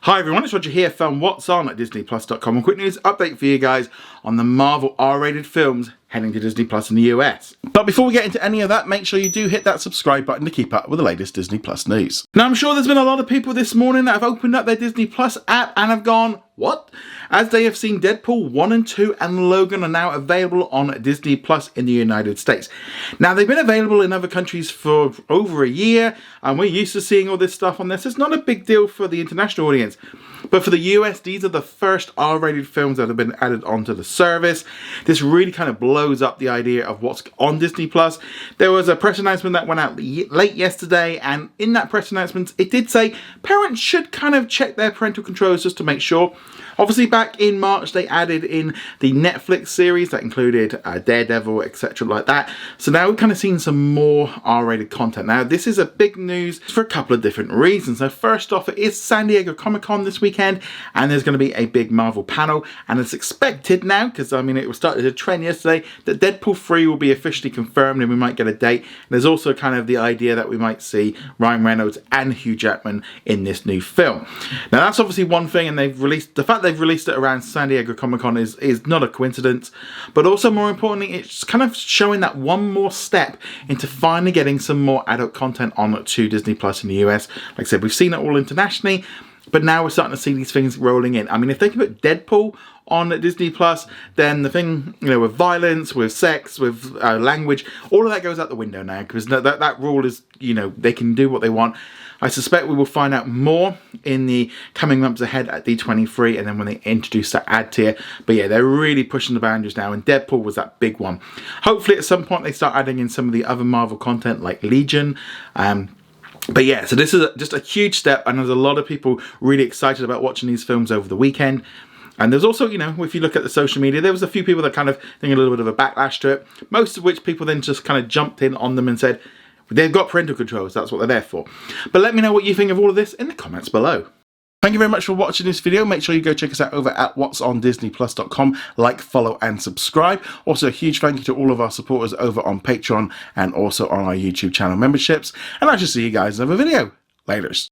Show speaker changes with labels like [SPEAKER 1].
[SPEAKER 1] Hi everyone, it's Roger here from What's On at disneyplus.com, and quick news update for you guys on the Marvel R-rated films heading to Disney Plus in the US. But before we get into any of that, make sure you do hit that subscribe button to keep up with the latest Disney Plus news. Now, I'm sure there's been a lot of people this morning that have opened up their Disney Plus app and have gone, what? As they have seen Deadpool 1 and 2 and Logan are now available on Disney Plus in the United States. Now, they've been available in other countries for over a year, and we're used to seeing all this stuff on this. It's not a big deal for the international audience. But for the US, these are the first R-rated films that have been added onto the service. This really kind of blows up the idea of what's on Disney Plus. There was a press announcement that went out late yesterday, and in that press announcement, it did say parents should kind of check their parental controls just to make sure. Obviously, back in March, they added in the Netflix series that included Daredevil, etc. like that. So now we've kind of seen some more R-rated content. Now, this is a big news for a couple of different reasons. So first off, it is San Diego Comic-Con this weekend, and there's going to be a big Marvel panel. And it's expected now, because I mean, it was started a trend yesterday, that Deadpool 3 will be officially confirmed and we might get a date. And there's also kind of the idea that we might see Ryan Reynolds and Hugh Jackman in this new film. Now, that's obviously one thing, and they've released the fact they've released it around San Diego Comic-Con is not a coincidence, but also more importantly, it's kind of showing that one more step into finally getting some more adult content on to Disney Plus in the US. Like I said, we've seen it all internationally, but now we're starting to see these things rolling in. I mean, if they can put Deadpool on Disney Plus, then the thing, you know, with violence, with sex, with language, all of that goes out the window now, because that rule is, you know, they can do what they want. I suspect we will find out more in the coming months ahead at D23, and then when they introduce that ad tier. But yeah, they're really pushing the boundaries now, and Deadpool was that big one. Hopefully at some point they start adding in some of the other Marvel content like Legion. But yeah, so this is just a huge step, and there's a lot of people really excited about watching these films over the weekend. And there's also, you know, if you look at the social media, there was a few people that kind of think a little bit of a backlash to it, most of which people then just kind of jumped in on them and said, they've got parental controls, that's what they're there for. But let me know what you think of all of this in the comments below. Thank you very much for watching this video. Make sure you go check us out over at whatsondisneyplus.com. Like, follow and subscribe. Also a huge thank you to all of our supporters over on Patreon and also on our YouTube channel memberships. And I shall see you guys in another video. Laters.